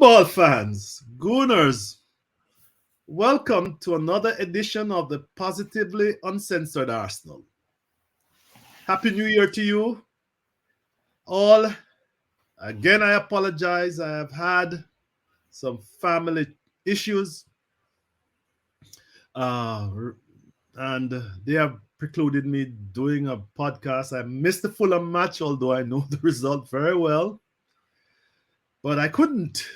Football fans, Gooners, welcome to another edition of the Positively Uncensored Arsenal. Happy New Year to you all. Again, I apologize. I have had some family issues, uh, and they have precluded me doing a podcast. I missed the Fulham match, although I know the result very well. But I couldn't.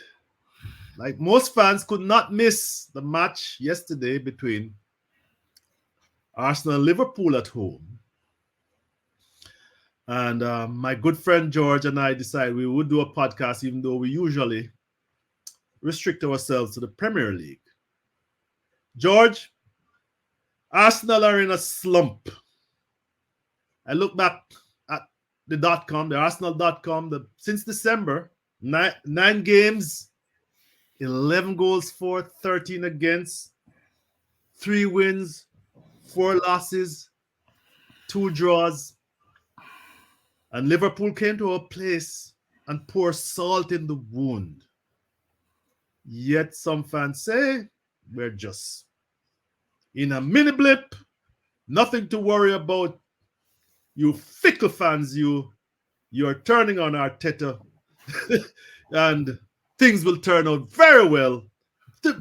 Like most fans could not miss the match yesterday between Arsenal and Liverpool at home. And my good friend George and I decided we would do a podcast, even though we usually restrict ourselves to the Premier League. George, Arsenal are in a slump. I look back at the Arsenal.com, since December, nine games, 11 goals for, 13 against, 3 wins, 4 losses, 2 draws. And Liverpool came to our place and poured salt in the wound. Yet some fans say we're just in a mini blip, nothing to worry about. You fickle fans, you're turning on Arteta and things will turn out very well.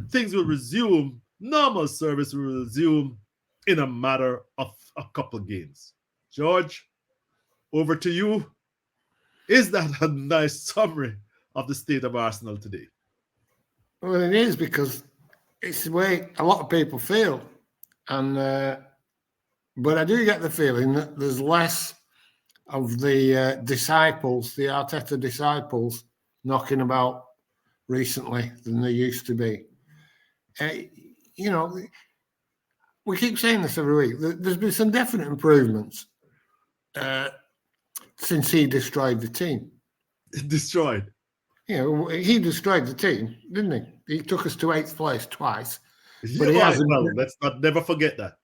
Things will resume. Normal service will resume in a matter of a couple games. George, over to you. Is that a nice summary of the state of Arsenal today? Well, it is, because it's the way a lot of people feel. And but I do get the feeling that there's less of the disciples, the Arteta disciples, knocking about recently than there used to be. We keep saying this every week. There's been some definite improvements since he destroyed the team. Destroyed? He destroyed the team, didn't he? He took us to 8th place twice. But he has. Well, let's never forget that.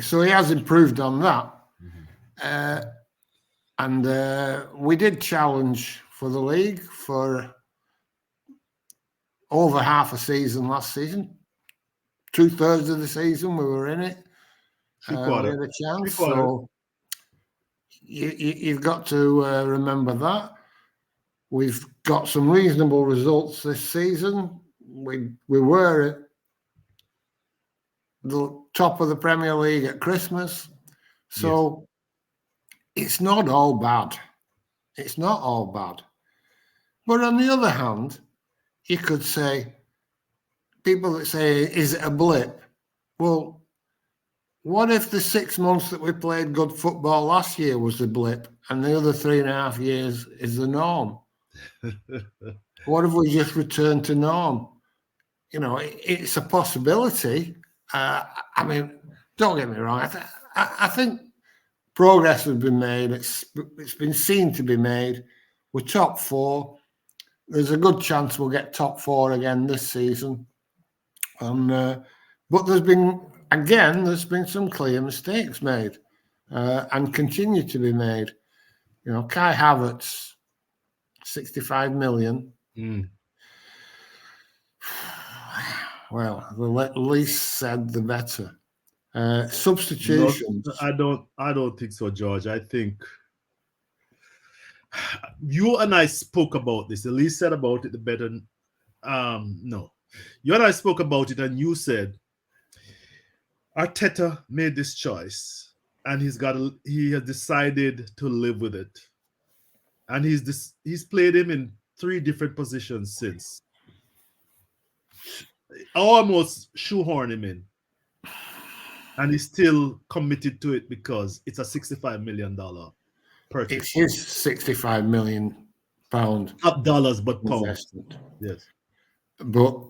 So he has improved on that. Mm-hmm. And we did challenge for the league for over half a season last season. 2/3 of the season we were in it. We had a chance. So you've got to remember that. We've got some reasonable results this season. We were at the top of the Premier League at Christmas. So It's not all bad. It's not all bad. But on the other hand, you could say, people that say, is it a blip? Well, what if the 6 months that we played good football last year was the blip and the other 3.5 years is the norm? What if we just returned to norm? It's a possibility. I mean, don't get me wrong. I think progress has been made. It's been seen to be made. We're top 4. There's a good chance we'll get top 4 again this season. But there's been some clear mistakes made and continue to be made. Kai Havertz, 65 million. Well, the least said, the better. Substitutions. No, I don't think so, George. I think you and I spoke about this. The least said about it, the better. No, you and I spoke about it, and you said Arteta made this choice, and he has decided to live with it, and he's played him in 3 different positions since. Almost shoehorn him in. And he's still committed to it because it's a $65 million purchase. It's his £65 million. Not dollars, but pounds. Investment. Yes. But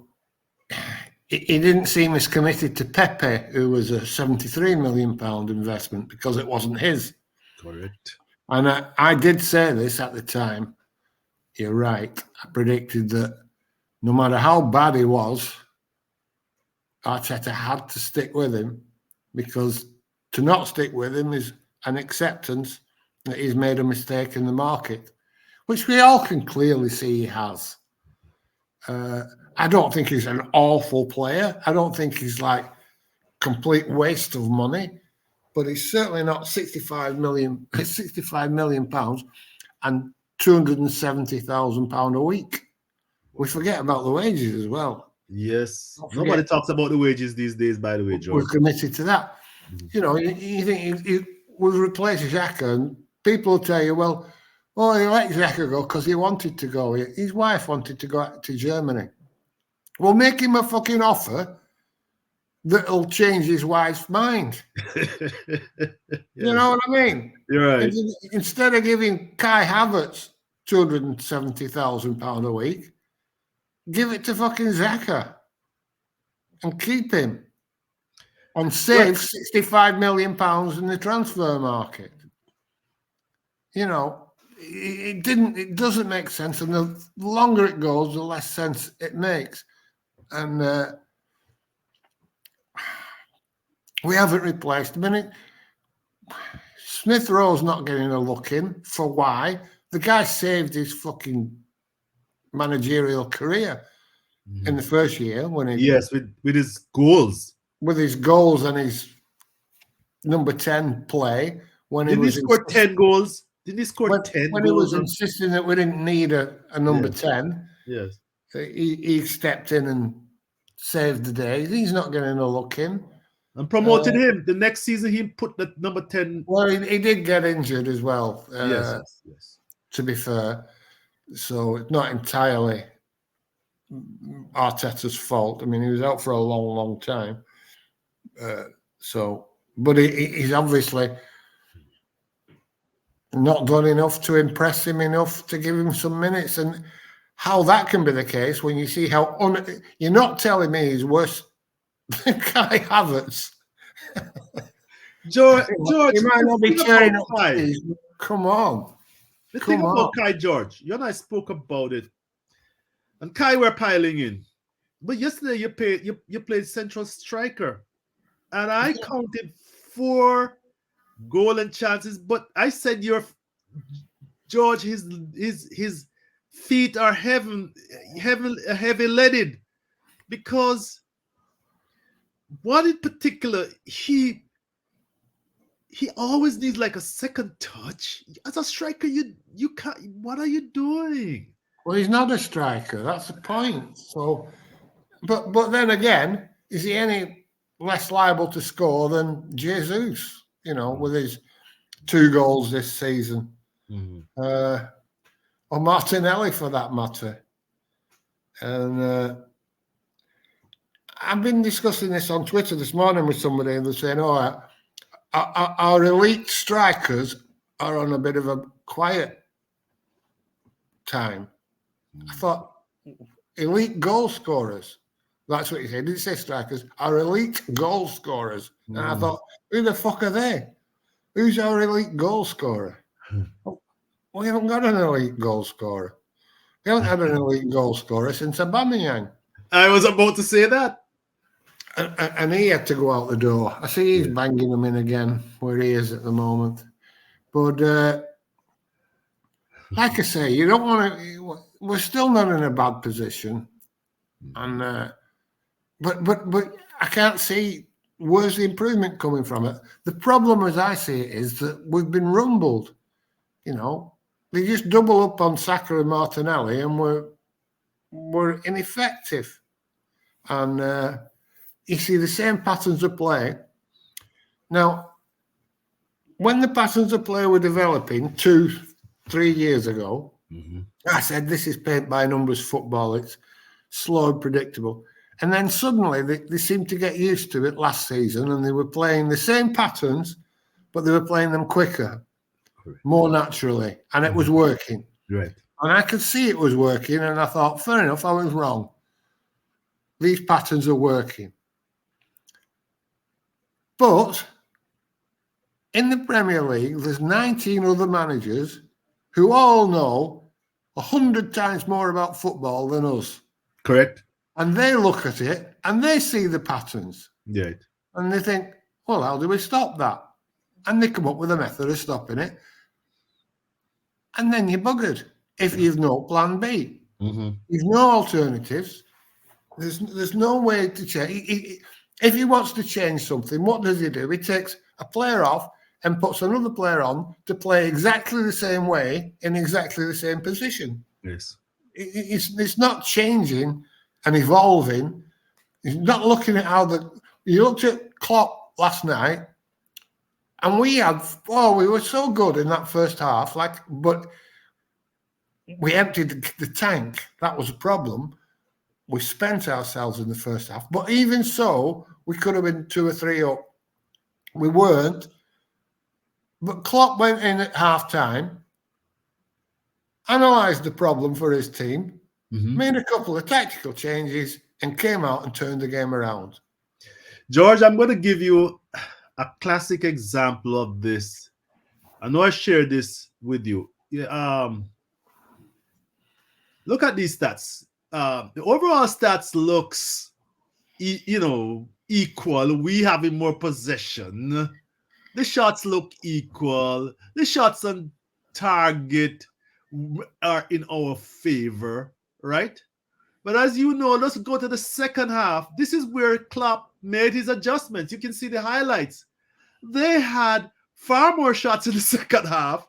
he didn't seem as committed to Pepe, who was a £73 million investment, because it wasn't his. Correct. And I did say this at the time. You're right. I predicted that no matter how bad he was, Arteta had to stick with him, because to not stick with him is an acceptance that he's made a mistake in the market, which we all can clearly see he has. I don't think he's an awful player. I don't think he's like complete waste of money, but he's certainly not 65 million pounds and £270,000 a week. We forget about the wages as well. Yes. Nobody talks about the wages these days, by the way, George. We're committed to that. You know, you think he would replace Xhaka, and people will tell you, well, he let Xhaka go because he wanted to go. His wife wanted to go to Germany. Well, make him a fucking offer that'll change his wife's mind. Yes. You know what I mean? You're right. Instead of giving Kai Havertz £270,000 a week, give it to fucking Xhaka and keep him and save £65 million in the transfer market. You know, it doesn't make sense, and the longer it goes, the less sense it makes. And we haven't replaced. I mean, Smith Rowe's not getting a look in. For why? The guy saved his fucking managerial career in the first year when he with his goals. With his goals and his number 10 play. Didn't he score 10 goals? Didn't he score 10 when goals? He was insisting that we didn't need a number 10. Yes. He stepped in and saved the day. He's not getting a look in. And promoted him. The next season, he put the number 10. Well, he did get injured as well. Yes. To be fair. So it's not entirely Arteta's fault. I mean, he was out for a long, long time. But he's obviously not done enough to impress him enough to give him some minutes. And how that can be the case when you see how you're not telling me he's worse than Kai Havertz. George, he might not be turning up. Come on. The thing about Kai, George, you and I spoke about it. And Kai were piling in. But yesterday you played central striker. And I counted 4 goal and chances. But I said George, his feet are heavy leaded. Because one in particular, he always needs like a second touch. As a striker, you can't. What are you doing? Well, he's not a striker. That's the point. So, but then again, is he any less liable to score than Jesus? You know, with his 2 goals this season, or Martinelli for that matter. And I've been discussing this on Twitter this morning with somebody, and they're saying, "Oh, our elite strikers are on a bit of a quiet time." I thought, elite goal scorers. That's what he said. He didn't say strikers. Our elite goal scorers. And I thought, who the fuck are they? Who's our elite goal scorer? We haven't got an elite goal scorer. We haven't had an elite goal scorer since Aubameyang. I was about to say that. And he had to go out the door. I see he's banging them in again where he is at the moment. But like I say, you don't want to. We're still not in a bad position, and but I can't see where's the improvement coming from. It. The problem, as I see it, is that we've been rumbled. You know, they just double up on Saka and Martinelli, and we're ineffective. And you see the same patterns of play. Now, when the patterns of play were developing 2-3 years ago, I said, this is paint by numbers football. It's slow and predictable. And then suddenly they seemed to get used to it last season, and they were playing the same patterns, but they were playing them quicker, more naturally, and it was working. Right. And I could see it was working, and I thought, fair enough, I was wrong. These patterns are working. But in the Premier League, there's 19 other managers who all know 100 times more about football than us. Correct. And they look at it and they see the patterns. Yeah. And they think, well, how do we stop that? And they come up with a method of stopping it. And then you're buggered if you've no plan B. There's no alternatives. There's no way to change. If he wants to change something, what does he do? He takes a player off and puts another player on to play exactly the same way in exactly the same position. Yes. It's not changing and evolving. He's not looking at how you looked at Klopp last night, and we were so good in that first half, but we emptied the tank. That was a problem. We spent ourselves in the first half, but even so, we could have been 2 or 3 up. We weren't. But Klopp went in at half-time, analysed the problem for his team, made a couple of tactical changes, and came out and turned the game around. George, I'm going to give you a classic example of this. I know I shared this with you. Look at these stats. The overall stats looks, equal. We having more possession. The shots look equal. The shots on target are in our favor, right? But as you know, let's go to the second half. This is where Klopp made his adjustments. You can see the highlights. They had far more shots in the second half.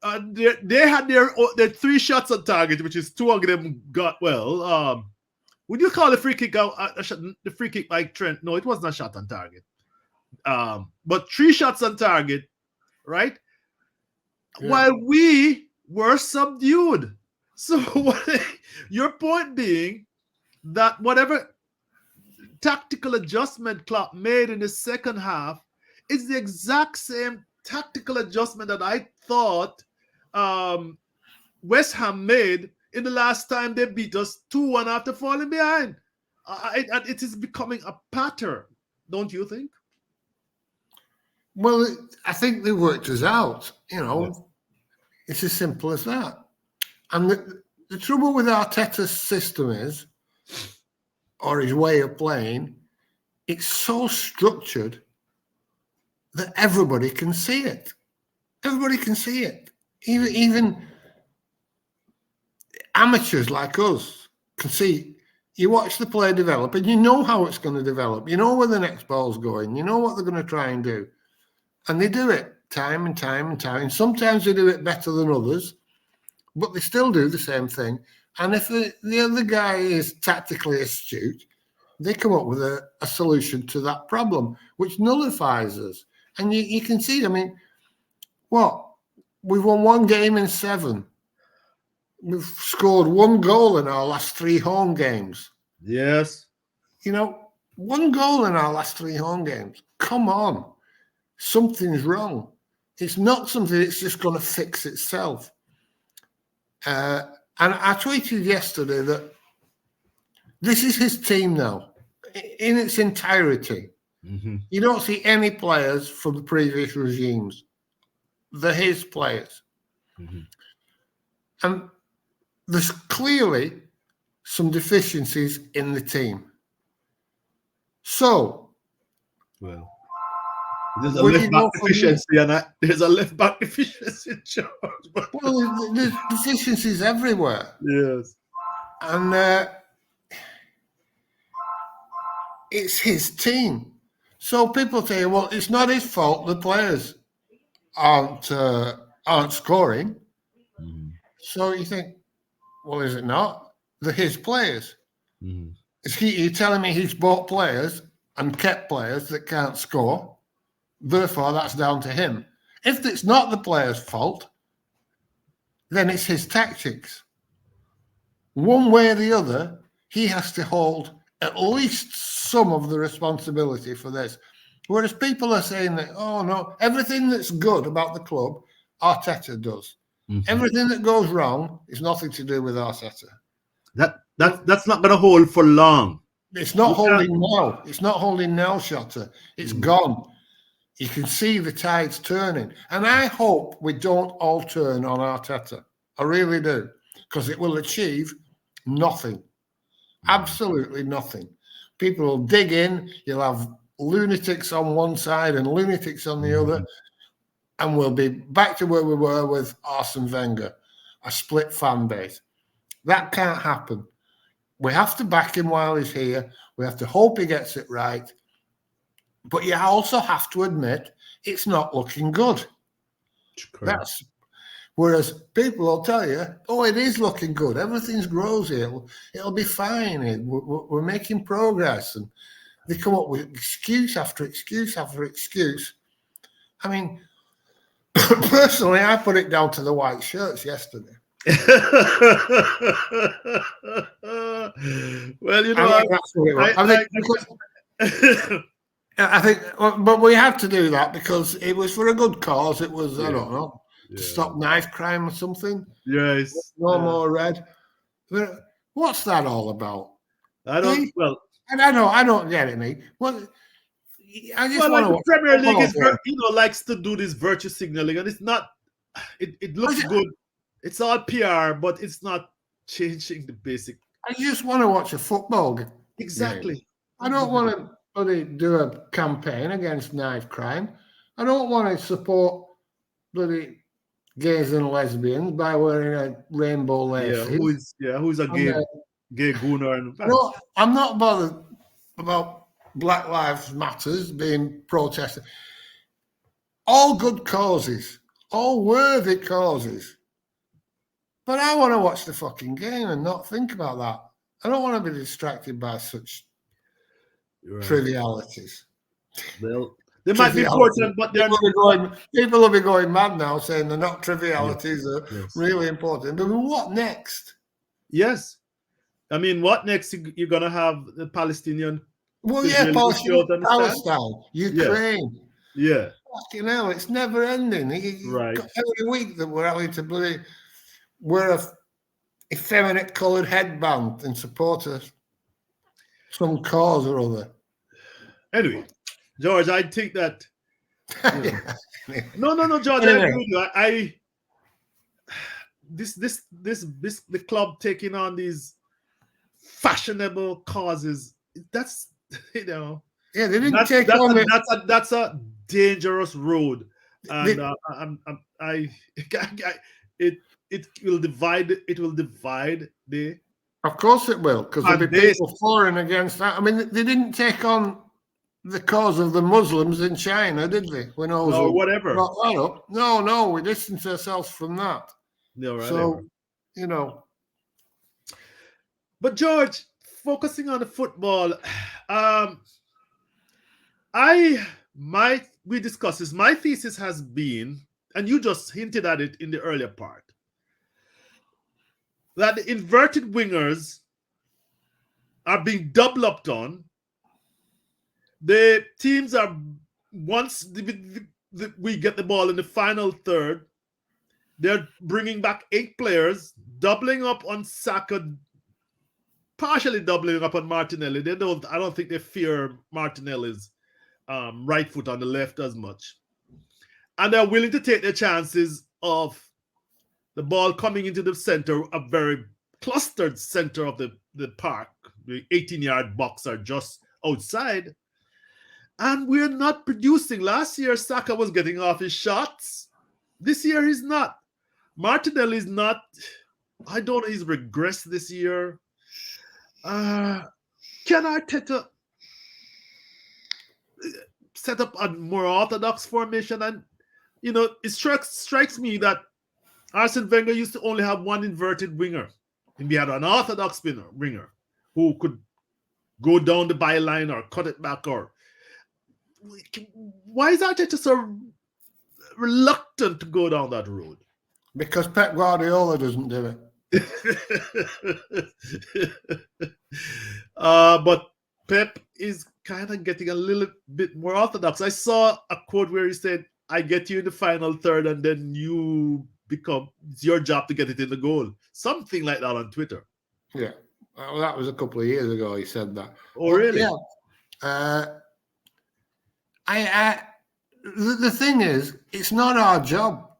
They had their 3 shots on target, which is 2 of them got well. Would you call the free kick the free kick by Trent? No, it wasn't a shot on target. But 3 shots on target, right? Yeah. While we were subdued. So your point being that whatever tactical adjustment Klopp made in the second half is the exact same tactical adjustment that I thought West Ham made in the last time they beat us 2-1 after falling behind. It is becoming a pattern, don't you think? Well, I think they worked us out. Yes. It's as simple as that. And the trouble with Arteta's system is, or his way of playing, it's so structured that everybody can see it. Everybody can see it. Even amateurs like us can see. You watch the play develop and you know how it's going to develop. You know where the next ball's going. You know what they're going to try and do. And they do it time and time and time. And sometimes they do it better than others, but they still do the same thing. And if the other guy is tactically astute, they come up with a solution to that problem, which nullifies us. And you can see, we've won 1 game in 7. We've scored 1 goal in our last 3 home games. Yes. 1 goal in our last 3 home games. Come on. Something's wrong. It's not something that's just going to fix itself. And I tweeted yesterday that this is his team now, in its entirety. You don't see any players from the previous regimes. They're his players. And there's clearly some deficiencies in the team. So, well, there's a left back deficiency, and there's a left back deficiency, George. Well, there's deficiencies everywhere. Yes. And it's his team. So people say, well, it's not his fault the players aren't scoring. So you think, well, is it not? They're his players. Is you telling me he's bought players and kept players that can't score? Therefore, that's down to him. If it's not the player's fault, then it's his tactics. One way or the other, he has to hold at least some of the responsibility for this. Whereas people are saying that, oh no, everything that's good about the club, Arteta does. Everything that goes wrong is nothing to do with Arteta. That's not going to hold for long. It's not holding now. It's not holding now, Shotta. It's gone. You can see the tides turning. And I hope we don't all turn on Arteta. I really do. Because it will achieve nothing. Absolutely nothing. People will dig in. You'll have lunatics on one side and lunatics on the other. And we'll be back to where we were with Arsene Wenger, a split fan base. That can't happen. We have to back him while he's here. We have to hope he gets it right. But you also have to admit it's not looking good. Correct. Whereas people will tell you, oh, it is looking good. Everything's rosy. It'll be fine. We're making progress. And they come up with excuse after excuse after excuse. I mean, personally, I put it down to the white shirts yesterday. Well, you know, I think, but we had to do that because it was for a good cause. It was, I don't know, to stop knife crime or something. Yes. No more red. What's that all about? I don't. Well, and I don't get it, mate. Well, I just want to. The Premier League is, likes to do this virtue signaling, and it's not. It looks good. It's all PR, but it's not changing the basic. I just want to watch a football game. Exactly. I don't want to do a campaign against knife crime. I don't want to support bloody gays and lesbians by wearing a rainbow laces. Who's a gay gooner? And I'm not bothered about Black Lives Matters being protested. All good causes, all worthy causes. But I want to watch the fucking game and not think about that. I don't want to be distracted by such trivialities. Well, they might be important, but people will be going mad now saying they're not trivialities, they're really important. But what next? Yes. I mean, what next? You're going to have the Palestinian. Palestine, Ukraine. Yeah. Fucking hell, it's never ending. Right. Every week that we're having to bloody wear a effeminate coloured headband in support of some cause or other. Anyway, George, I think that. No, George. I agree with you. The club taking on these fashionable causes. That's they didn't take on that's a dangerous road, and it will divide. It will divide the. Of course it will, because there'll be people for and against that. I mean, they didn't take on the cause of the Muslims in China, did they? No, whatever. No, we distanced ourselves from that. No, right. So, But George, focusing on the football, we discussed this. My thesis has been, and you just hinted at it in the earlier part, that the inverted wingers are being double upped on. The teams are, once we get the ball in the final third, they're bringing back 8 players, doubling up on Saka, partially doubling up on Martinelli. I don't think they fear Martinelli's right foot on the left as much. And they're willing to take their chances of the ball coming into the center, a very clustered center of the park. The 18-yard box are just outside. And we're not producing. Last year, Saka was getting off his shots. This year, he's not. Martinelli is not. I don't know. He's regressed this year. Can Arteta set up a more orthodox formation? And, it strikes me that Arsene Wenger used to only have one inverted winger. And we had an orthodox winger who could go down the byline or cut it back. Or why is Arteta so reluctant to go down that road? Because Pep Guardiola doesn't do it. But Pep is kind of getting a little bit more orthodox. I saw a quote where he said, "I get you in the final third, and then it's your job to get it in the goal." Something like that on Twitter. Yeah. Well, that was a couple of years ago he said that. Oh, really? Yeah. The thing is, it's not our job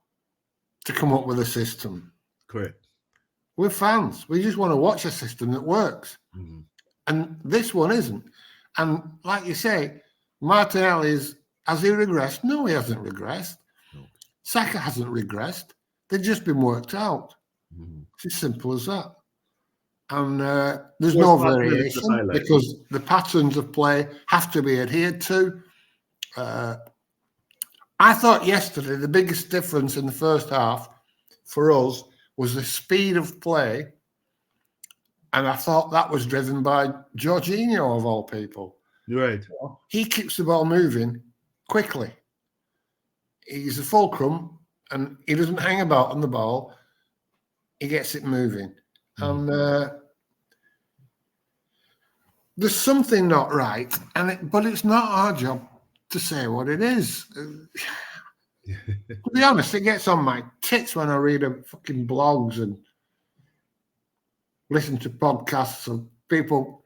to come up with a system. Correct. We're fans. We just want to watch a system that works. Mm-hmm. And this one isn't. And like you say, Martinelli has he regressed? No, he hasn't regressed. No. Saka hasn't regressed. They've just been worked out. Mm-hmm. It's as simple as that. And there's no variation because the patterns of play have to be adhered to. I thought yesterday the biggest difference in the first half for us was the speed of play. And I thought that was driven by Jorginho, of all people. Right. He keeps the ball moving quickly. He's a fulcrum and he doesn't hang about on the ball. He gets it moving. And there's something not right, but it's not our job to say what it is. To be honest, it gets on my tits when I read fucking blogs and listen to podcasts of people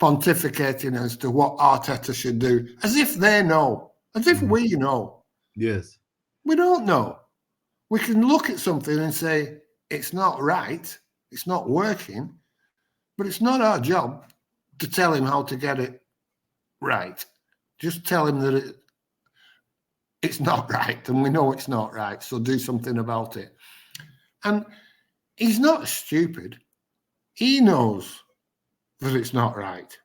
pontificating as to what Arteta should do, as if they know, as if we know. Yes. We don't know. We can look at something and say, it's not right, it's not working, but it's not our job to tell him how to get it right. Just tell him that it's not right, and we know it's not right, so do something about it. And he's not stupid. He knows that it's not right.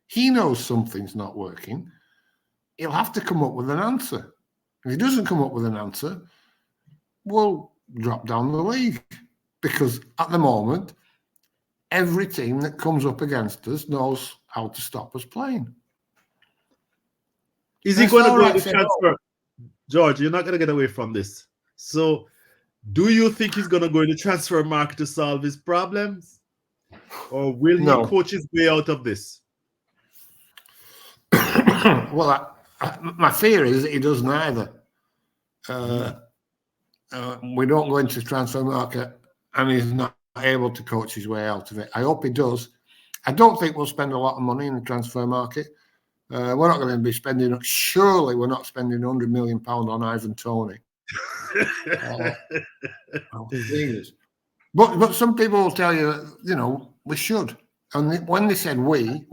He knows something's not working. He'll have to come up with an answer. If he doesn't come up with an answer, we'll drop down the league. Because at the moment, every team that comes up against us knows how to stop us playing. Is he going to go into transfer? George, you're not going to get away from this. So, do you think he's going to go in the transfer market to solve his problems? Or will he coach his way out of this? Well, my fear is that he does neither. We don't go into the transfer market and he's not able to coach his way out of it. I hope he does. I don't think we'll spend a lot of money in the transfer market. We're not going to be spending, surely we're not spending £100 million on Ivan Toney. But some people will tell you that, we should. And when they say we,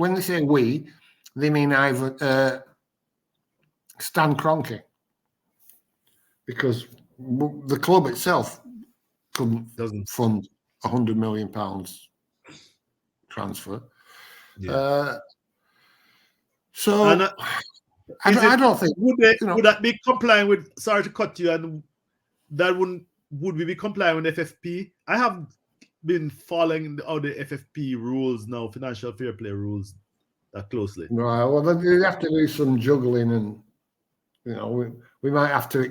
they mean Stan Kroenke. Because the club itself doesn't fund £100 million transfer. Yeah. So I don't think would that be complying with? Sorry to cut you, and that would we be complying with FFP? I have been following all the FFP rules now, financial fair play rules, that closely. Right. Well, you have to do some juggling, and we might have to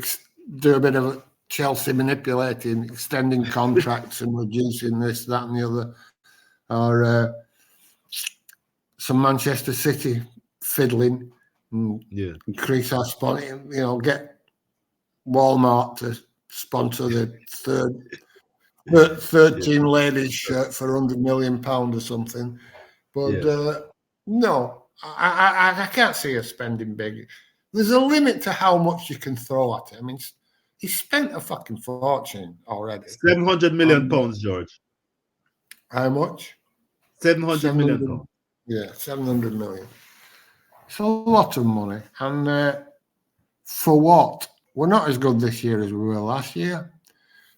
do a bit of Chelsea manipulating, extending contracts and reducing this, that, and the other, or some Manchester City fiddling, and increase our sponsor, get Walmart to sponsor the third team ladies shirt for £100 million or something. But no, I can't see us spending big. There's a limit to how much you can throw at it. I mean, he spent a fucking fortune already. £700 million, George. How much? 700 million pounds. Yeah, 700 million. It's a lot of money. And for what? We're not as good this year as we were last year.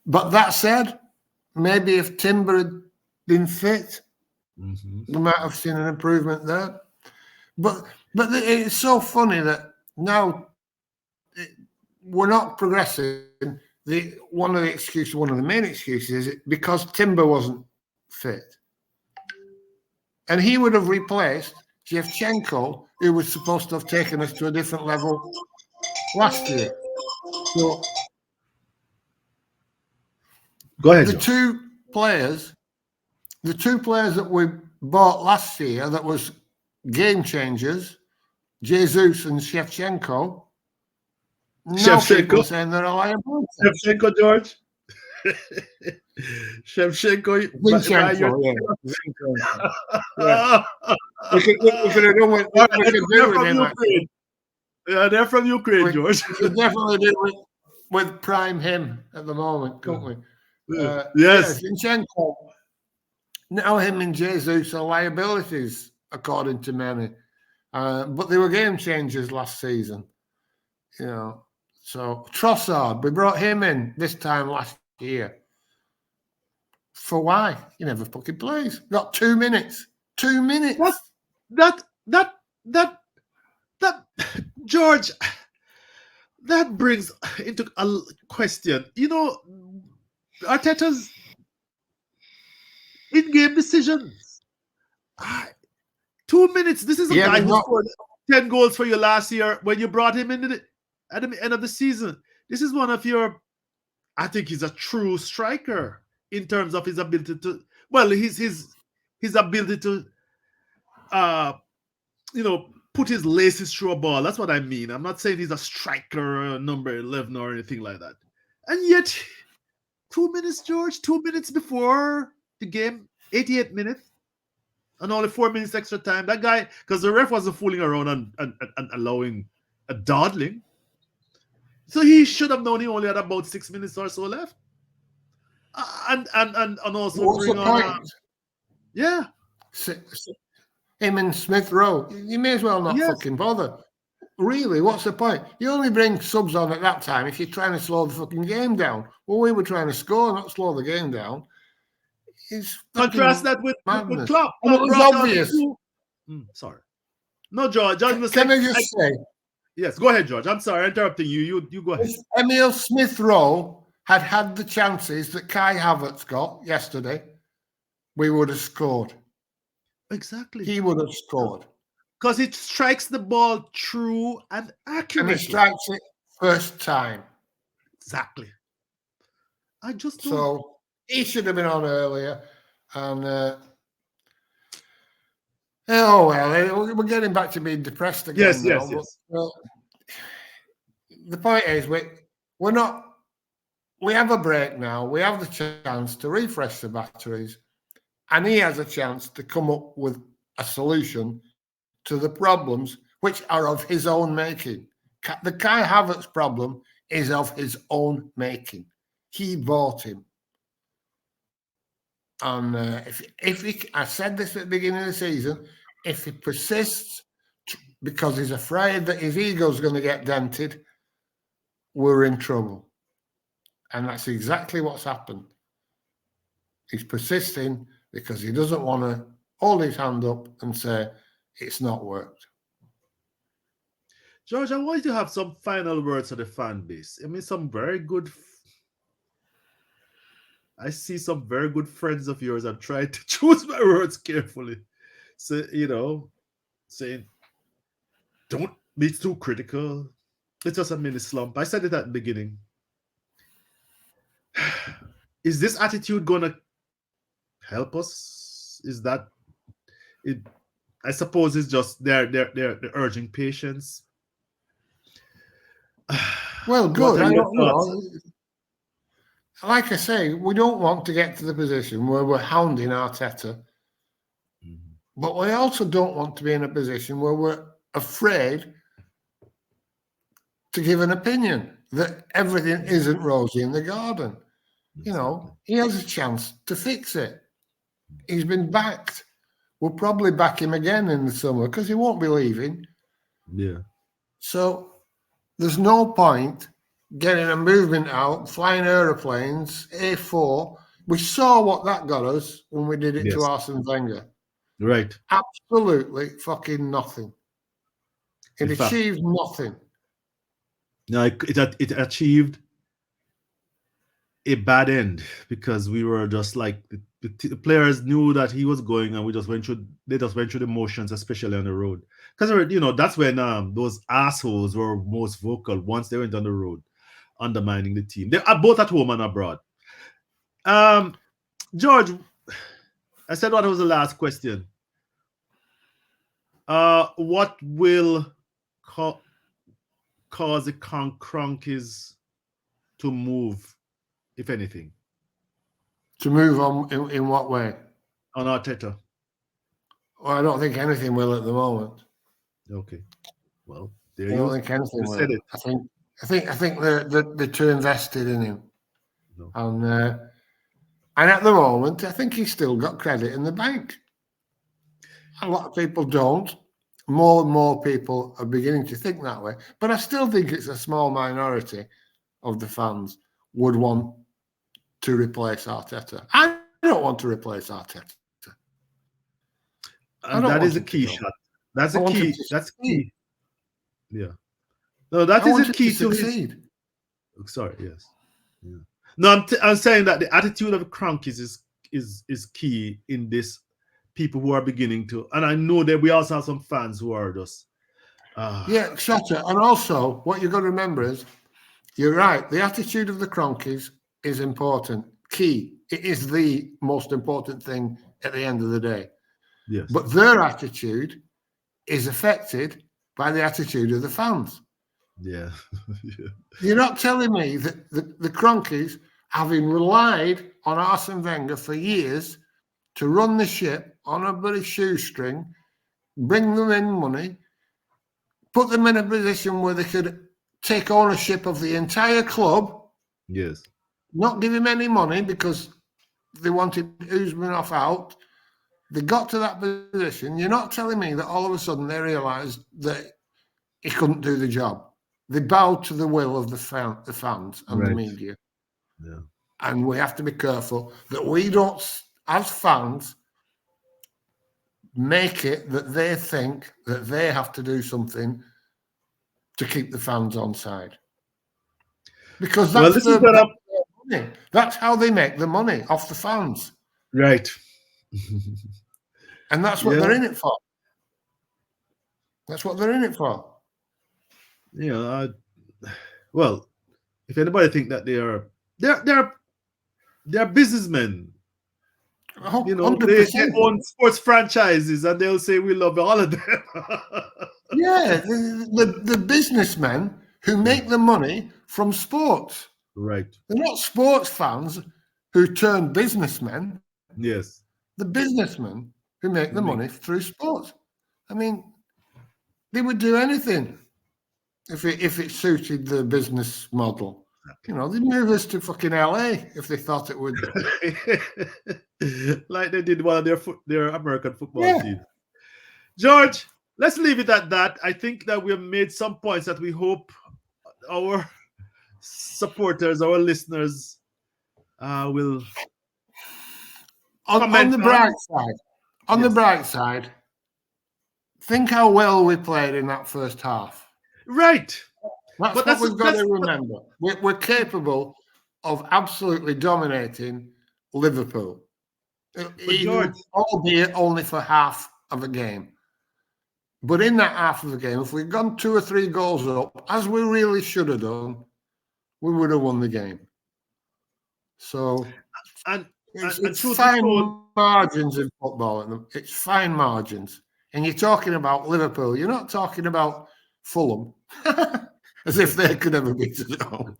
But that said, maybe if Timber had been fit, we might have seen an improvement there. But it's so funny that now we're not progressing. One of the main excuses is because Timber wasn't fit. And he would have replaced Shevchenko, who was supposed to have taken us to a different level last year. So go ahead. The two players that we bought last year that was game changers, Jesus and Shevchenko. Now people are saying they're a liability. Shevchenko, George. Shevchenko. Zinchenko, yeah. We could have done with him. Yeah, they're from Ukraine, George. We could definitely do with prime him at the moment, couldn't we? Yes. Zinchenko. Now him and Jesus are liabilities, according to many. But they were game changers last season. So Trossard, we brought him in this time last year. For why? He never fucking plays. Got 2 minutes. 2 minutes. That George, that brings into a question. You know, Arteta's in-game decisions. 2 minutes. This is a guy who scored 10 goals for you last year when you brought him in at the end of the season. This is one of your, I think he's a true striker in terms of his ability to, well, his ability to, put his laces through a ball. That's what I mean. I'm not saying he's a striker or number 11 or anything like that. And yet, 2 minutes, George, 2 minutes before the game, 88 minutes, and only 4 minutes extra time. That guy, because the ref wasn't fooling around and allowing a dawdling. So he should have known he only had about 6 minutes or so left. And also what's bring the on... point? Yeah. Him and Smith Rowe, you may as well not fucking bother. Really, what's the point? You only bring subs on at that time if you're trying to slow the fucking game down. Well, we were trying to score, not slow the game down. Contrast that with Klopp. And it was obvious. Sorry. No, George. Can I just say? Yes, go ahead, George. I'm sorry, interrupting you. You go ahead. If Emile Smith Rowe had the chances that Kai Havertz got yesterday, we would have scored. Exactly. He would have scored. Because it strikes the ball true and accurately. And he strikes it first time. Exactly. I just don't. So he should have been on earlier. And we're getting back to being depressed again. Yes. But, the point is, we're not. We have a break now. We have the chance to refresh the batteries, and he has a chance to come up with a solution to the problems which are of his own making. The Kai Havertz problem is of his own making. He bought him. And if he, I said this at the beginning of the season, if he persists because he's afraid that his ego's going to get dented, we're in trouble. And that's exactly what's happened. He's persisting because he doesn't want to hold his hand up and say, it's not worked. George, I want you to have some final words for the fan base. I mean, some very good... I see some very good friends of yours. I'm trying to choose my words carefully. So, saying, don't be too critical. It's just a mini slump. I said it at the beginning. Is this attitude going to help us? Is that it? I suppose it's just they're urging patience. Well, good. Like I say, we don't want to get to the position where we're hounding Arteta, but we also don't want to be in a position where we're afraid to give an opinion that everything isn't rosy in the garden. He has a chance to fix it. He's been backed. We'll probably back him again in the summer because he won't be leaving. Yeah. So there's no point getting a movement out, flying aeroplanes, A4. We saw what that got us when we did it to Arsene Wenger. Right. Absolutely fucking nothing. It achieved nothing. No, it achieved a bad end because we were just like the players knew that he was going, and they just went through the motions, especially on the road. Because that's when those assholes were most vocal once they went on the road, undermining the team. They are both at home and abroad. George, I said what was the last question. What will cause the Cronkies to move, if anything? To move on in what way? On Arteta. Well, I don't think anything will at the moment. Okay. Well, I don't think anything will. Said it. I think they're too invested in him. No. And at the moment, I think he's still got credit in the bank. A lot of people don't. More and more people are beginning to think that way. But I still think it's a small minority of the fans would want to replace Arteta. I don't want to replace Arteta. And that is a key shot. That's a key. That's key. Yeah. No, that is a key to his. Sorry. Yes. Yeah. No, I'm saying that the attitude of Cronkies is key in this. People who are beginning to, and I know that we also have some fans who are just. Yeah, Shotta. And also, what you've got to remember is, you're right. The attitude of the Cronkies is important. Key. It is the most important thing at the end of the day. Yes. But their attitude is affected by the attitude of the fans. Yeah. Yeah. You're not telling me that the Cronkies, having relied on Arsene Wenger for years to run the ship on a bloody shoestring, bring them in money, put them in a position where they could take ownership of the entire club. Yes. Not give him any money because they wanted Usmanov out. They got to that position. You're not telling me that all of a sudden they realised that he couldn't do the job. They bowed to the will of the fans and the media. Yeah. And we have to be careful that we don't, as fans, make it that they think that they have to do something to keep the fans on side. Because that's money. That's how they make the money off the fans. Right. And that's what they're in it for. That's what they're in it for. Yeah. Well, if anybody think that they're businessmen. You know, they own sports franchises, and they'll say we love all of them. Yeah, the businessmen who make the money from sports. Right. They're not sports fans who turn businessmen. Yes. The businessmen who make the money through sports. I mean, they would do anything if it suited the business model. You know, they'd move us to fucking LA if they thought it would. Like they did one of their American football team. George, let's leave it at that. I think that we have made some points that we hope our supporters, our listeners will on the bright side. On the bright side, think how well we played in that first half. Right. That's what we've got to remember. We're capable of absolutely dominating Liverpool, albeit only for half of a game. But in that half of the game, if we'd gone 2 or 3 goals up, as we really should have done, we would have won the game. So it's fine margins in football. It's fine margins. And you're talking about Liverpool. You're not talking about Fulham. As if they could ever beat us at home.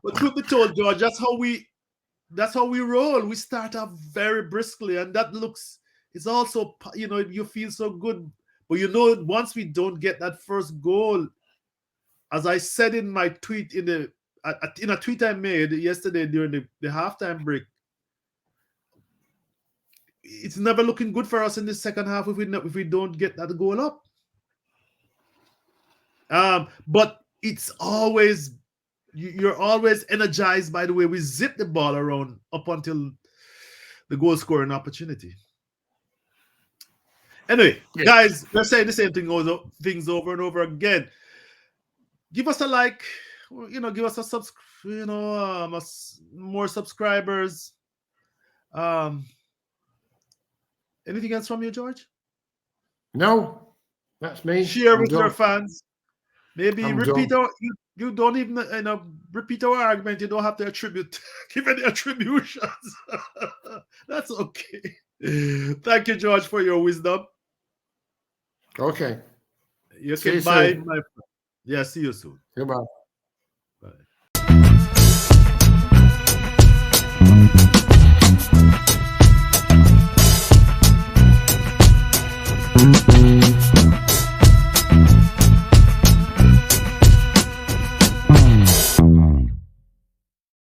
But truth be told, George, that's how we roll. We start off very briskly, and it's also, you know, you feel so good. But you know, once we don't get that first goal, as I said in my tweet in a tweet I made yesterday during the halftime break, it's never looking good for us in the second half if we don't get that goal up. But it's always, you're always energized by the way we zip the ball around up until the goal scoring opportunity. Anyway, guys, we're saying the same things over and over again. Give us a like, you know, give us a more subscribers. Anything else from you, George? No, that's me. Share with your fans. Maybe repeat you don't even repeat our argument. You don't have to give any attributions. That's okay. Thank you, George, for your wisdom. Okay. You can buy my friend. Yeah, see you soon. Goodbye.